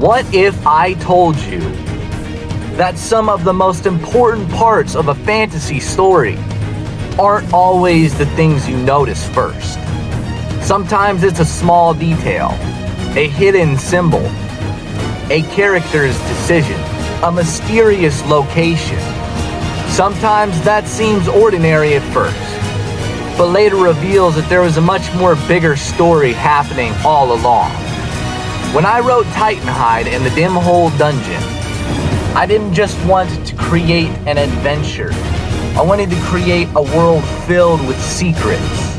What if I told you that some of the most important parts of a fantasy story aren't always the things you notice first? Sometimes it's a small detail, a hidden symbol, a character's decision, a mysterious location. Sometimes that seems ordinary at first, but later reveals that there was a much more bigger story happening all along. When I wrote Titanhyde in the Dim Hole Dungeon, I didn't just want to create an adventure. I wanted to create a world filled with secrets.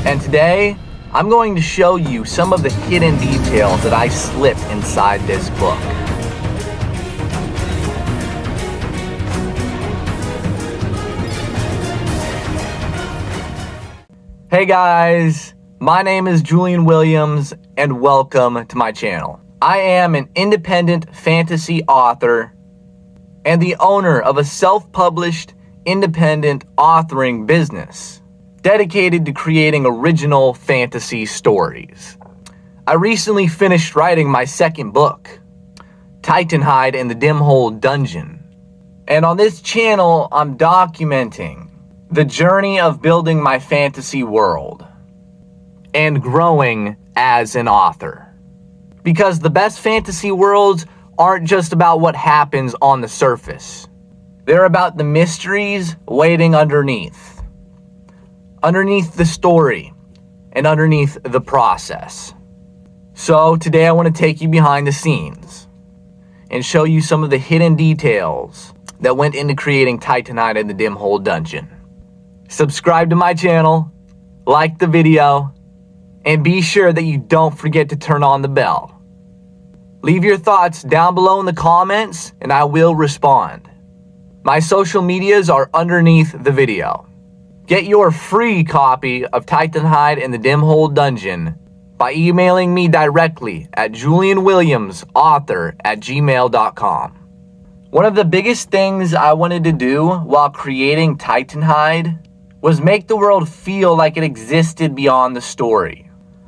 And today, I'm going to show you some of the hidden details that I slipped inside this book. Hey guys, my name is Julian Williams and welcome to my channel. I am an independent fantasy author and the owner of a self-published independent authoring business dedicated to creating original fantasy stories. I recently finished writing my second book, Titanhyde in the Dim Hole Dungeon. And on this channel, I'm documenting the journey of building my fantasy world and growing as an author. Because the best fantasy worlds aren't just about what happens on the surface. They're about the mysteries waiting underneath the story and underneath the process. So today I want to take you behind the scenes and show you some of the hidden details that went into creating Titanhyde in the Dim Hole Dungeon. Subscribe to my channel, like the video, and be sure that you don't forget to turn on the bell. Leave your thoughts down below in the comments and I will respond. My social medias are underneath the video. Get your free copy of Titanhyde in the Dim Hole Dungeon by emailing me directly at julianwilliamsauthor@gmail.com. One of the biggest things I wanted to do while creating Titanhyde was make the world feel like it existed beyond the story.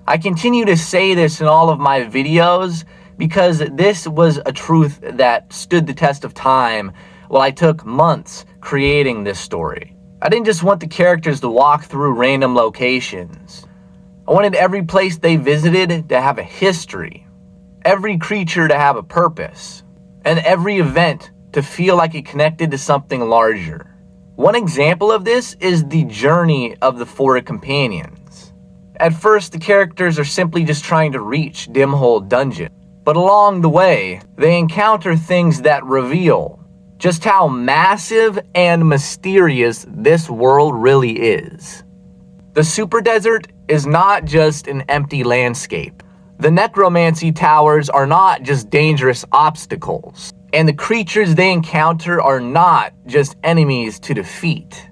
I continue to say this in all of my videos because this was a truth that stood the test of time while I took months creating this story. I didn't just want the characters to walk through random locations. I wanted every place they visited to have a history, every creature to have a purpose, and every event to feel like it connected to something larger. One example of this is the journey of the four companions. At first, the characters are simply just trying to reach Dim Hole Dungeon, but along the way, they encounter things that reveal just how massive and mysterious this world really is. The super desert is not just an empty landscape. The necromancy towers are not just dangerous obstacles. And the creatures they encounter are not just enemies to defeat.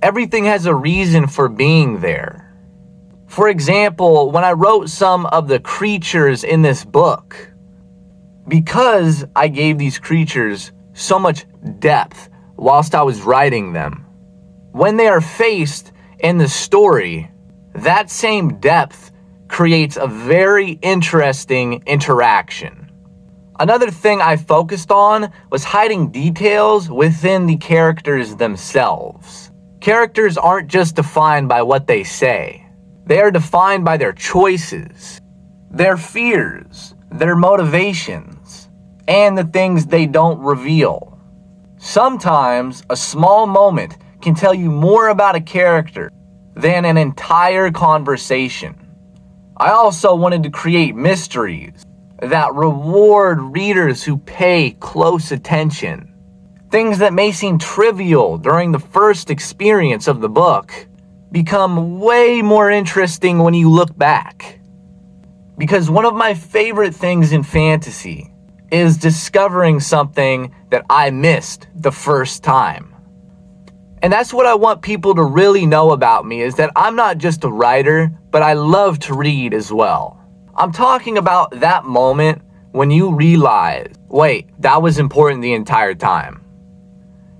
Everything has a reason for being there. For example, when I wrote some of the creatures in this book, because I gave these creatures so much depth whilst I was writing them, when they are faced in the story, that same depth creates a very interesting interaction. Another thing I focused on was hiding details within the characters themselves. Characters aren't just defined by what they say. They are defined by their choices, their fears, their motivations, and the things they don't reveal. Sometimes a small moment can tell you more about a character than an entire conversation. I also wanted to create mysteries that reward readers who pay close attention. Things that may seem trivial during the first experience of the book become way more interesting when you look back. Because one of my favorite things in fantasy is discovering something that I missed the first time. And that's what I want people to really know about me, is that I'm not just a writer, but I love to read as well. I'm talking about that moment when you realize, wait, that was important the entire time.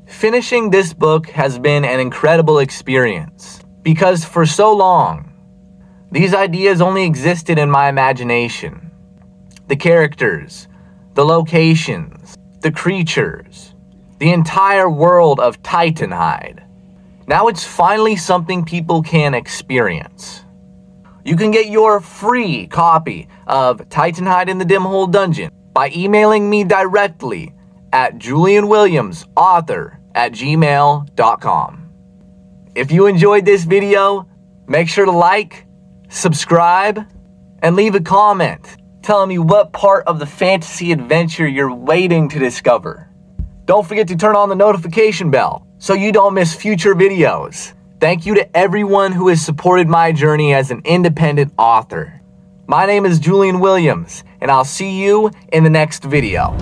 Finishing this book has been an incredible experience because for so long, these ideas only existed in my imagination. the characters, the locations, the creatures, the entire world of Titanhyde. Now it's finally something people can experience. You can get your free copy of Titanhyde in the Dim Hole Dungeon by emailing me directly at julianwilliamsauthor@gmail.com. If you enjoyed this video, make sure to like, subscribe, and leave a comment telling me what part of the fantasy adventure you're waiting to discover. Don't forget to turn on the notification bell so you don't miss future videos. Thank you to everyone who has supported my journey as an independent author. My name is Julian Williams, and I'll see you in the next video.